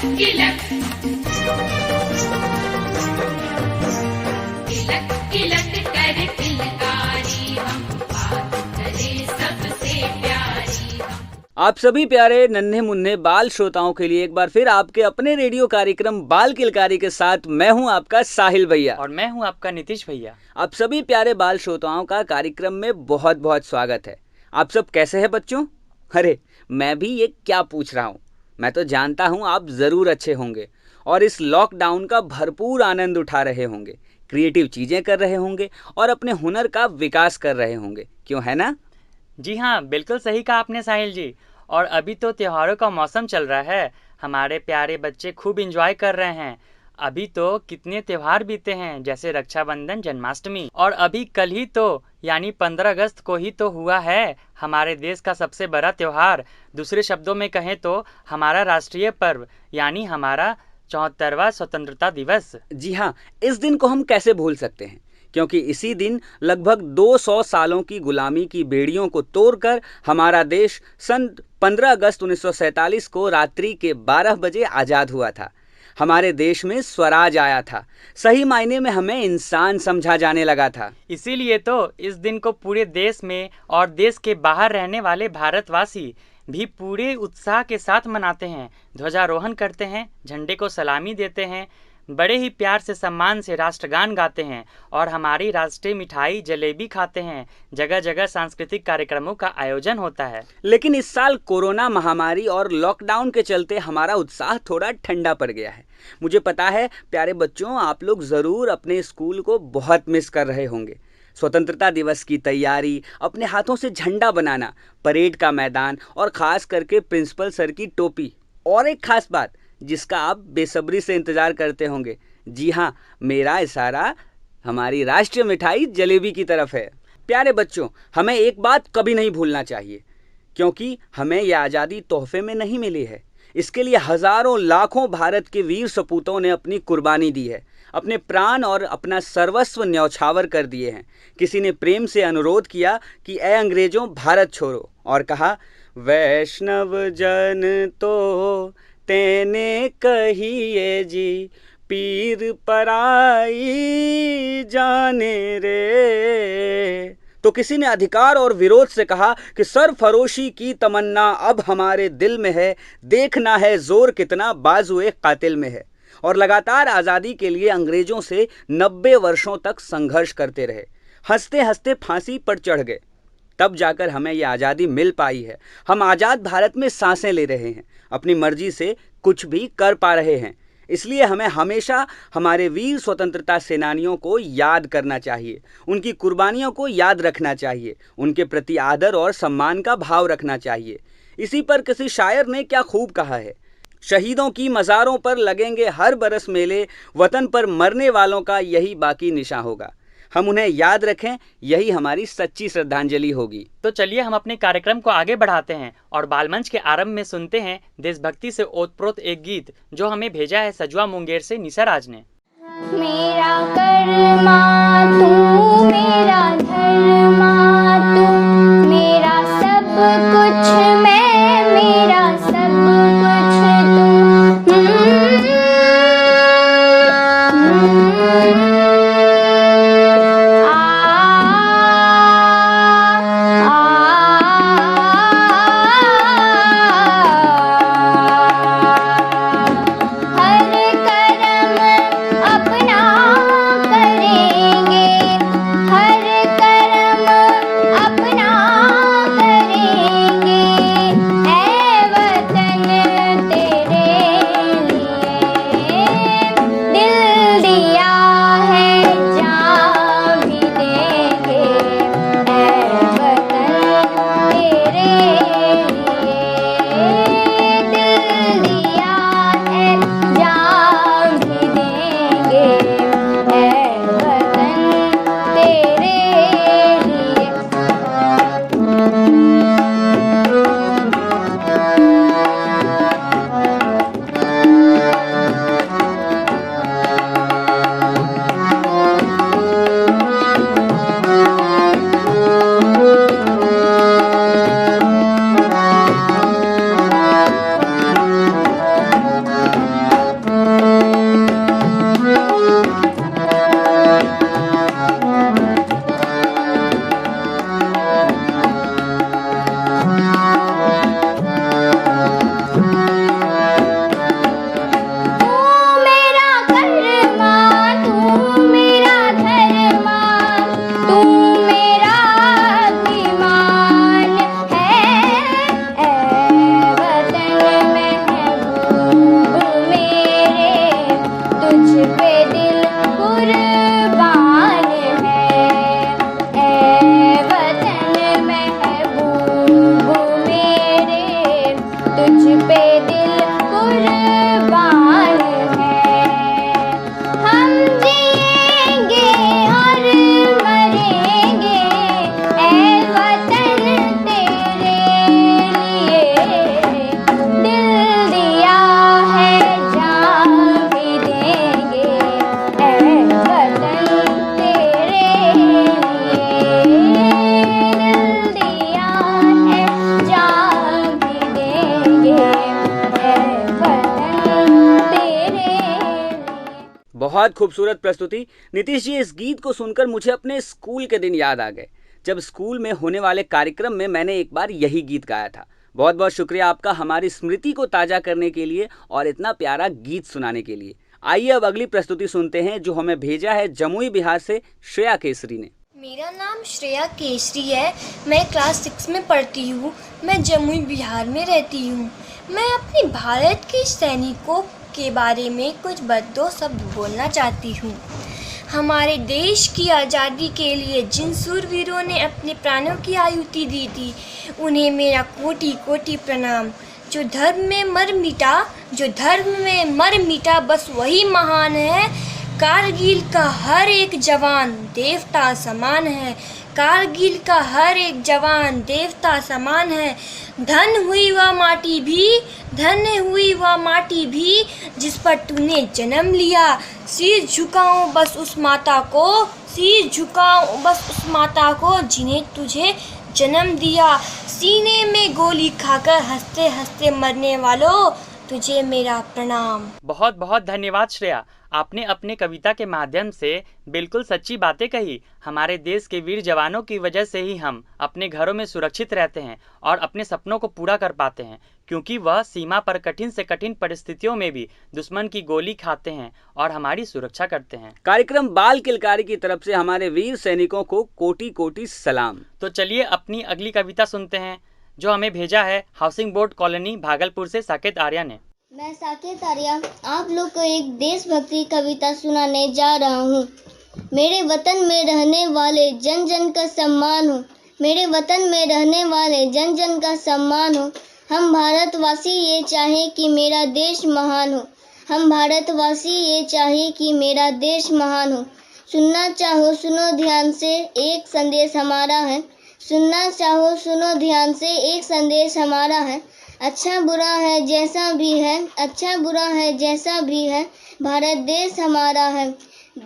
तिलक तिलक तिलक कर तिलकारी हम, बात करे सबसे प्यारी हम। आप सभी प्यारे नन्हे मुन्ने बाल श्रोताओं के लिए एक बार फिर आपके अपने रेडियो कार्यक्रम बाल किलकारी के साथ मैं हूं आपका साहिल भैया और मैं हूं आपका नीतीश भैया। आप सभी प्यारे बाल श्रोताओं का कार्यक्रम में बहुत बहुत स्वागत है। आप सब कैसे हैं बच्चों? अरे मैं भी ये क्या पूछ रहा हूँ, मैं तो जानता हूँ आप ज़रूर अच्छे होंगे और इस लॉकडाउन का भरपूर आनंद उठा रहे होंगे, क्रिएटिव चीज़ें कर रहे होंगे और अपने हुनर का विकास कर रहे होंगे, क्यों है ना? जी हाँ, बिल्कुल सही कहा आपने साहिल जी। और अभी तो त्योहारों का मौसम चल रहा है, हमारे प्यारे बच्चे खूब एंजॉय कर रहे हैं। अभी तो कितने त्योहार बीते हैं, जैसे रक्षाबंधन, जन्माष्टमी, और अभी कल ही तो यानी 15 अगस्त को ही तो हुआ है हमारे देश का सबसे बड़ा त्योहार। दूसरे शब्दों में कहें तो हमारा राष्ट्रीय पर्व यानी हमारा 74वां स्वतंत्रता दिवस। जी हाँ, इस दिन को हम कैसे भूल सकते हैं, क्योंकि इसी दिन लगभग 200 सालों की गुलामी की बेड़ियों को तोड़कर हमारा देश सन 15 अगस्त 1947 को रात्रि के 12 बजे आज़ाद हुआ था। हमारे देश में स्वराज आया था, सही मायने में हमें इंसान समझा जाने लगा था। इसीलिए तो इस दिन को पूरे देश में और देश के बाहर रहने वाले भारतवासी भी पूरे उत्साह के साथ मनाते हैं, ध्वजारोहण करते हैं, झंडे को सलामी देते हैं, बड़े ही प्यार से सम्मान से राष्ट्रगान गाते हैं और हमारी राष्ट्रीय मिठाई जलेबी खाते हैं। जगह जगह सांस्कृतिक कार्यक्रमों का आयोजन होता है। लेकिन इस साल कोरोना महामारी और लॉकडाउन के चलते हमारा उत्साह थोड़ा ठंडा पड़ गया है। मुझे पता है प्यारे बच्चों, आप लोग ज़रूर अपने स्कूल को बहुत मिस कर रहे होंगे। स्वतंत्रता दिवस की तैयारी, अपने हाथों से झंडा बनाना, परेड का मैदान और ख़ास करके प्रिंसिपल सर की टोपी, और एक ख़ास बात जिसका आप बेसब्री से इंतज़ार करते होंगे। जी हाँ, मेरा इशारा हमारी राष्ट्रीय मिठाई जलेबी की तरफ है। प्यारे बच्चों, हमें एक बात कभी नहीं भूलना चाहिए, क्योंकि हमें यह आज़ादी तोहफे में नहीं मिली है। इसके लिए हज़ारों लाखों भारत के वीर सपूतों ने अपनी कुर्बानी दी है, अपने प्राण और अपना सर्वस्व न्यौछावर कर दिए हैं। किसी ने प्रेम से अनुरोध किया कि ए अंग्रेजों भारत छोड़ो, और कहा वैष्णव जन तो तेने कहिए जी, पीर पराई जाने रे। तो किसी ने अधिकार और विरोध से कहा कि सरफरोशी की तमन्ना अब हमारे दिल में है, देखना है जोर कितना बाजुए कातिल में है। और लगातार आज़ादी के लिए अंग्रेजों से 90 वर्षों तक संघर्ष करते रहे, हंसते हंसते फांसी पर चढ़ गए। तब जाकर हमें यह आज़ादी मिल पाई है। हम आज़ाद भारत में सांसें ले रहे हैं, अपनी मर्जी से कुछ भी कर पा रहे हैं। इसलिए हमें हमेशा हमारे वीर स्वतंत्रता सेनानियों को याद करना चाहिए, उनकी कुर्बानियों को याद रखना चाहिए, उनके प्रति आदर और सम्मान का भाव रखना चाहिए। इसी पर किसी शायर ने क्या खूब कहा है, शहीदों की मज़ारों पर लगेंगे हर बरस मेले, वतन पर मरने वालों का यही बाकी निशान होगा। हम उन्हें याद रखें, यही हमारी सच्ची श्रद्धांजलि होगी। तो चलिए हम अपने कार्यक्रम को आगे बढ़ाते हैं और बालमंच के आरंभ में सुनते हैं देशभक्ति से ओतप्रोत एक गीत जो हमें भेजा है सजुआ मुंगेर से निशा राज ने। मेरा कर्मा तू, मेरा धर्मा तू, मेरा सब कुछ मैं, मेरा सब कुछ तू। हर कर्म अपना करेंगे, बहुत खूबसूरत प्रस्तुति। नीतीश जी, इस गीत को सुनकर मुझे अपने स्कूल के दिन याद आ गए, जब स्कूल में होने वाले कार्यक्रम में मैंने एक बार यही गीत गाया था। बहुत बहुत शुक्रिया आपका हमारी स्मृति को ताज़ा करने के लिए और इतना प्यारा गीत सुनाने के लिए। आइए अब अगली प्रस्तुति सुनते हैं जो हमें भेजा है जमुई बिहार से श्रेया केसरी ने। मेरा नाम श्रेया केसरी है। मैं क्लास 6 में पढ़ती हूँ। मैं जमुई बिहार में रहती हूँ। मैं अपने भारत के सैनिकों के बारे में कुछ दो शब्द बोलना चाहती हूँ। हमारे देश की आज़ादी के लिए जिन शूरवीरों ने अपने प्राणों की आहुति दी थी, उन्हें मेरा कोटि कोटि प्रणाम। जो धर्म में मर मिटा बस वही महान है। कारगिल का हर एक जवान देवता समान है। कारगिल का हर एक जवान देवता समान है। धन्य हुई वह माटी भी जिस पर तूने जन्म लिया। सिर झुकाऊं बस उस माता को जिन्हें तुझे जन्म दिया। सीने में गोली खाकर हंसते हंसते मरने वालों, तुझे मेरा प्रणाम। बहुत बहुत धन्यवाद श्रेया, आपने अपने कविता के माध्यम से बिल्कुल सच्ची बातें कही। हमारे देश के वीर जवानों की वजह से ही हम अपने घरों में सुरक्षित रहते हैं और अपने सपनों को पूरा कर पाते हैं, क्योंकि वह सीमा पर कठिन से कठिन परिस्थितियों में भी दुश्मन की गोली खाते हैं और हमारी सुरक्षा करते हैं। कार्यक्रम बाल किलकारी की तरफ से हमारे वीर सैनिकों को कोटि कोटि सलाम। तो चलिए अपनी अगली कविता सुनते हैं जो हमें भेजा है हाउसिंग बोर्ड कॉलोनी भागलपुर से साकेत आर्या ने। मैं साकेत आर्या आप लोग को एक देशभक्ति कविता सुनाने जा रहा हूँ। मेरे वतन में रहने वाले जन जन का सम्मान हो। मेरे वतन में रहने वाले जन जन का सम्मान हो। हम भारतवासी ये चाहे कि मेरा देश महान हो। हम भारतवासी ये चाहे कि मेरा देश महान हो। सुनना चाहो सुनो ध्यान से एक संदेश हमारा है। सुनना चाहो सुनो ध्यान से एक संदेश हमारा है। अच्छा बुरा है जैसा भी है, अच्छा बुरा है जैसा भी है, भारत देश हमारा है।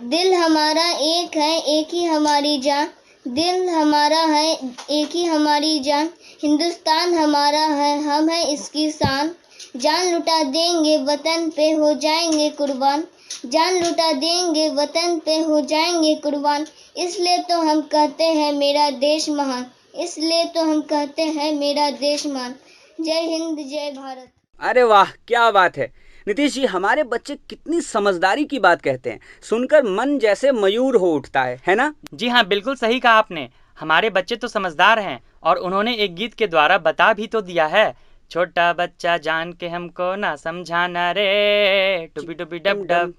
दिल हमारा एक है, एक ही हमारी जान। दिल हमारा है, एक ही हमारी जान। हिंदुस्तान हमारा है, हम हैं इसकी शान। जान लुटा देंगे वतन पे हो जाएंगे कुर्बान। जान लुटा देंगे वतन पे हो जाएंगे कुर्बान। इसलिए तो हम कहते हैं मेरा देश महान। इसलिए तो हम कहते हैं मेरा देश महान। जय हिंद जय भारत। अरे वाह, क्या बात है नीतीश जी, हमारे बच्चे कितनी समझदारी की बात कहते हैं। सुनकर मन जैसे मयूर हो उठता है ना? जी हाँ, बिल्कुल सही कहा आपने। हमारे बच्चे तो समझदार हैं और उन्होंने एक गीत के द्वारा बता भी तो दिया है। छोटा बच्चा जान के हमको ना समझाना रे, डुबी डुबी डब डब,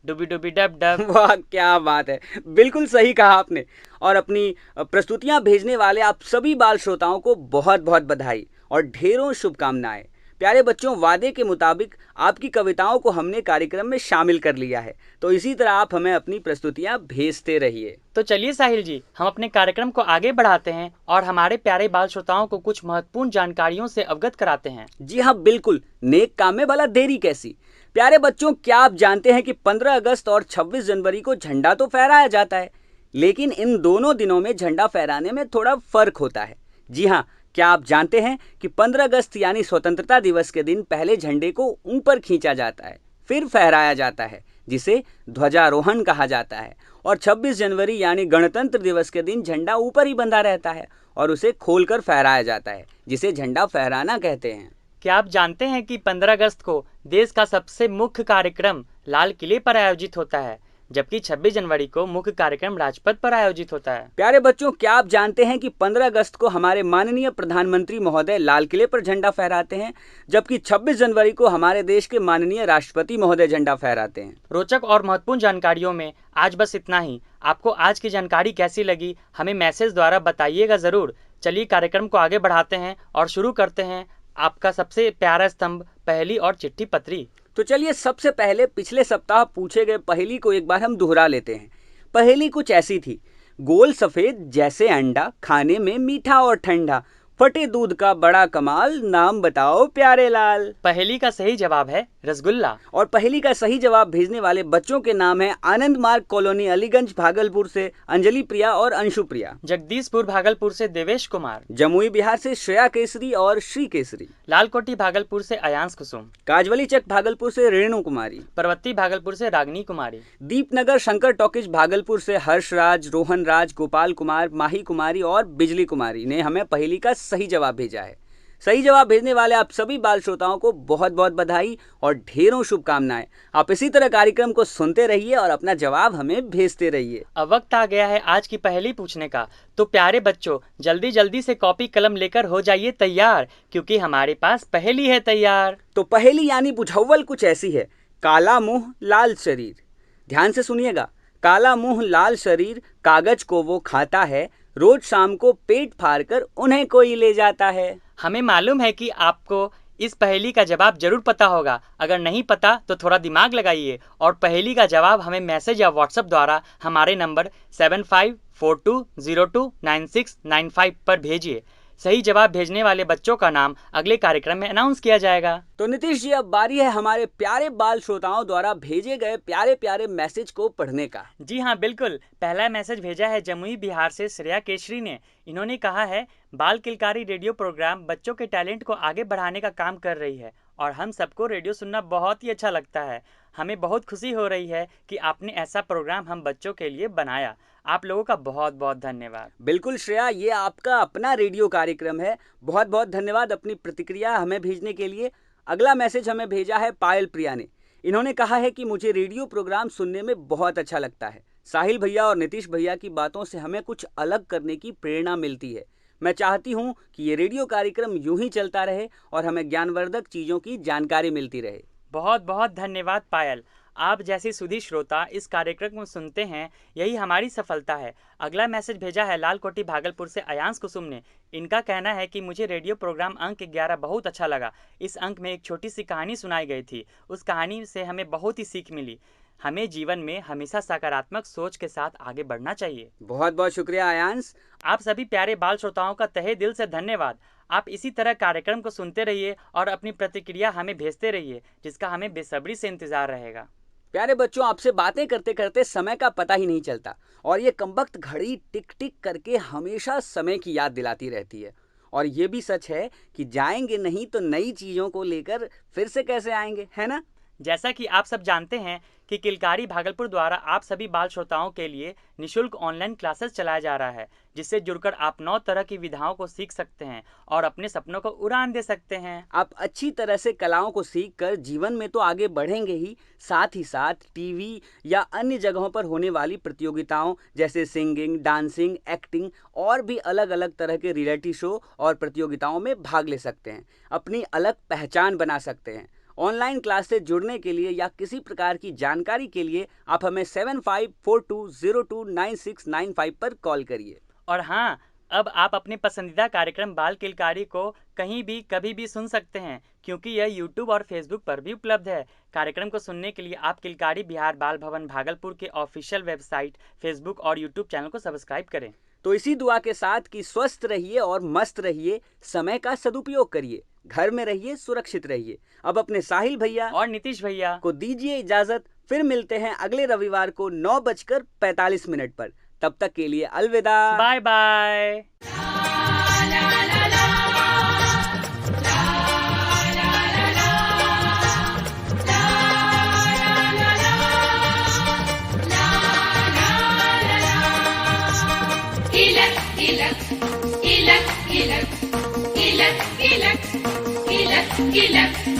डुबी डुबी डब डब। वाह, क्या बात है, बिल्कुल सही कहा आपने। और अपनी प्रस्तुतियां भेजने वाले आप सभी बाल श्रोताओं को बहुत बहुत बधाई और ढेरों शुभकामनाएं। प्यारे बच्चों, वादे के मुताबिक आपकी कविताओं को हमने कार्यक्रम में शामिल कर लिया है, तो इसी तरह आप हमें अपनी प्रस्तुतियां भेजते रहिए। तो चलिए साहिल जी, हम अपने कार्यक्रम को आगे बढ़ाते हैं और हमारे प्यारे बाल श्रोताओं को कुछ महत्वपूर्ण जानकारियों से अवगत कराते हैं। जी हाँ, बिल्कुल, नेक काम में भला देरी कैसी। प्यारे बच्चों, क्या आप जानते हैं कि 15 अगस्त और 26 जनवरी को झंडा तो फहराया जाता है, लेकिन इन दोनों दिनों में झंडा फहराने में थोड़ा फर्क होता है। जी हाँ, क्या आप जानते हैं कि 15 अगस्त यानी स्वतंत्रता दिवस के दिन पहले झंडे को ऊपर खींचा जाता है, फिर फहराया जाता है, जिसे ध्वजारोहण कहा जाता है, और 26 जनवरी यानी गणतंत्र दिवस के दिन झंडा ऊपर ही बंधा रहता है और उसे खोलकर फहराया जाता है, जिसे झंडा फहराना कहते हैं। क्या आप जानते हैं कि 15 अगस्त को देश का सबसे मुख्य कार्यक्रम लाल किले पर आयोजित होता है, जबकि 26 जनवरी को मुख्य कार्यक्रम राजपथ पर आयोजित होता है। प्यारे बच्चों, क्या आप जानते हैं कि 15 अगस्त को हमारे माननीय प्रधानमंत्री महोदय लाल किले पर झंडा फहराते हैं, जबकि 26 जनवरी को हमारे देश के माननीय राष्ट्रपति महोदय झंडा फहराते हैं। रोचक और महत्वपूर्ण जानकारियों में आज बस इतना ही। आपको आज की जानकारी कैसी लगी हमें मैसेज द्वारा बताइएगा जरूर। चलिए कार्यक्रम को आगे बढ़ाते हैं और शुरू करते हैं आपका सबसे प्यारा स्तंभ, पहेली और चिट्ठी पत्री। तो चलिए सबसे पहले पिछले सप्ताह पूछे गए पहेली को एक बार हम दोहरा लेते हैं। पहेली कुछ ऐसी थी, गोल सफेद जैसे अंडा, खाने में मीठा और ठंडा, फटे दूध का बड़ा कमाल, नाम बताओ प्यारे लाल। पहेली का सही जवाब है रसगुल्ला। और पहेली का सही जवाब भेजने वाले बच्चों के नाम है आनंद मार्ग कॉलोनी अलीगंज भागलपुर से अंजलि प्रिया और अंशु प्रिया, जगदीशपुर भागलपुर से देवेश कुमार, जमुई बिहार से श्रेया केसरी और श्री केसरी, लालकोटी भागलपुर से अयांश कुसुम, काजवली चक भागलपुर से रेणु कुमारी, पर्वती भागलपुर से रागनी कुमारी, दीपनगर शंकर टॉकीज भागलपुर से हर्षराज, रोहन राज, गोपाल कुमार, माही कुमारी और बिजली कुमारी ने हमें पहेली का सही जवाब भेजा है। सही जवाब भेजने वाले आप सभी बाल श्रोताओं को बहुत बहुत बधाई और ढेरों शुभकामनाएं। आप इसी तरह कार्यक्रम को सुनते रहिए और अपना जवाब हमें भेजते रहिए। अब वक्त आ गया है आज की पहेली पूछने का, तो प्यारे बच्चों जल्दी जल्दी से कॉपी कलम लेकर हो जाइए तैयार, क्योंकि हमारे पास पहेली है तैयार। तो पहेली यानी बुझव्वल कुछ ऐसी है। काला मुंह लाल शरीर, ध्यान से सुनिएगा। काला मुंह लाल शरीर, कागज को वो खाता है, रोज शाम को पेट फाड़कर उन्हें कोई ले जाता है। हमें मालूम है कि आपको इस पहेली का जवाब जरूर पता होगा। अगर नहीं पता तो थोड़ा दिमाग लगाइए और पहेली का जवाब हमें मैसेज या व्हाट्सएप द्वारा हमारे नंबर 7542029695 पर भेजिए। सही जवाब भेजने वाले बच्चों का नाम अगले कार्यक्रम में अनाउंस किया जाएगा। तो नीतीश जी, अब बारी है हमारे प्यारे बाल श्रोताओं द्वारा भेजे गए प्यारे प्यारे मैसेज को पढ़ने का। जी हाँ बिल्कुल। पहला मैसेज भेजा है जमुई बिहार से श्रेया केसरी ने। इन्होंने कहा है, बाल किलकारी रेडियो प्रोग्राम बच्चों के टैलेंट को आगे बढ़ाने का काम कर रही है और हम सबको रेडियो सुनना बहुत ही अच्छा लगता है। हमें बहुत खुशी हो रही है कि आपने ऐसा प्रोग्राम हम बच्चों के लिए बनाया। आप लोगों का बहुत बहुत धन्यवाद। बिल्कुल श्रेया, ये आपका अपना रेडियो कार्यक्रम है। बहुत बहुत धन्यवाद अपनी प्रतिक्रिया हमें भेजने के लिए। अगला मैसेज हमें भेजा है पायल प्रिया ने। इन्होंने कहा है कि मुझे रेडियो प्रोग्राम सुनने में बहुत अच्छा लगता है। साहिल भैया और नीतीश भैया की बातों से हमें कुछ अलग करने की प्रेरणा मिलती है। मैं चाहती हूँ कि ये रेडियो कार्यक्रम यूं ही चलता रहे और हमें ज्ञानवर्धक चीज़ों की जानकारी मिलती रहे। बहुत बहुत धन्यवाद पायल। आप जैसे सुधी श्रोता इस कार्यक्रम को सुनते हैं, यही हमारी सफलता है। अगला मैसेज भेजा है लालकोटी भागलपुर से अयांश कुसुम ने। इनका कहना है कि मुझे रेडियो प्रोग्राम अंक 11 बहुत अच्छा लगा। इस अंक में एक छोटी सी कहानी सुनाई गई थी। उस कहानी से हमें बहुत ही सीख मिली। हमें जीवन में हमेशा सकारात्मक सोच के साथ आगे बढ़ना चाहिए। बहुत बहुत शुक्रिया अयांश। आप सभी प्यारे बाल श्रोताओं का तहे दिल से धन्यवाद। आप इसी तरह कार्यक्रम को सुनते रहिए और अपनी प्रतिक्रिया हमें भेजते रहिए, जिसका हमें बेसब्री से इंतजार रहेगा। प्यारे बच्चों, आपसे बातें करते करते समय का पता ही नहीं चलता और ये कमबख्त घड़ी टिक टिक करके हमेशा समय की याद दिलाती रहती है। और ये भी सच है कि जाएंगे नहीं तो नई चीज़ों को लेकर फिर से कैसे आएंगे, है ना? जैसा कि आप सब जानते हैं कि किलकारी भागलपुर द्वारा आप सभी बाल श्रोताओं के लिए निशुल्क ऑनलाइन क्लासेस चलाया जा रहा है, जिससे जुड़कर आप 9 तरह की विधाओं को सीख सकते हैं और अपने सपनों को उड़ान दे सकते हैं। आप अच्छी तरह से कलाओं को सीखकर जीवन में तो आगे बढ़ेंगे ही साथ टीवी या अन्य जगहों पर होने वाली प्रतियोगिताओं जैसे सिंगिंग, डांसिंग, एक्टिंग और भी अलग अलग तरह के रियलिटी शो और प्रतियोगिताओं में भाग ले सकते हैं। अपनी अलग पहचान बना सकते हैं। ऑनलाइन क्लास से जुड़ने के लिए या किसी प्रकार की जानकारी के लिए आप हमें 7542029695 पर कॉल करिए। और हाँ, अब आप अपने पसंदीदा कार्यक्रम बाल किलकारी को कहीं भी कभी भी सुन सकते हैं, क्योंकि यह यूट्यूब और फेसबुक पर भी उपलब्ध है। कार्यक्रम को सुनने के लिए आप किलकारी बिहार बाल भवन भागलपुर के ऑफिशियल वेबसाइट, फेसबुक और यूट्यूब चैनल को सब्सक्राइब करें। तो इसी दुआ के साथ कि स्वस्थ रहिए और मस्त रहिए, समय का सदुपयोग करिए, घर में रहिए, सुरक्षित रहिए। अब अपने साहिल भैया और नीतीश भैया को दीजिए इजाजत। फिर मिलते हैं अगले रविवार को 9:45 पर। तब तक के लिए अलविदा, bye bye. Ilak, ilak, ilak, ilak, ilak, ilak, ilak, ilak.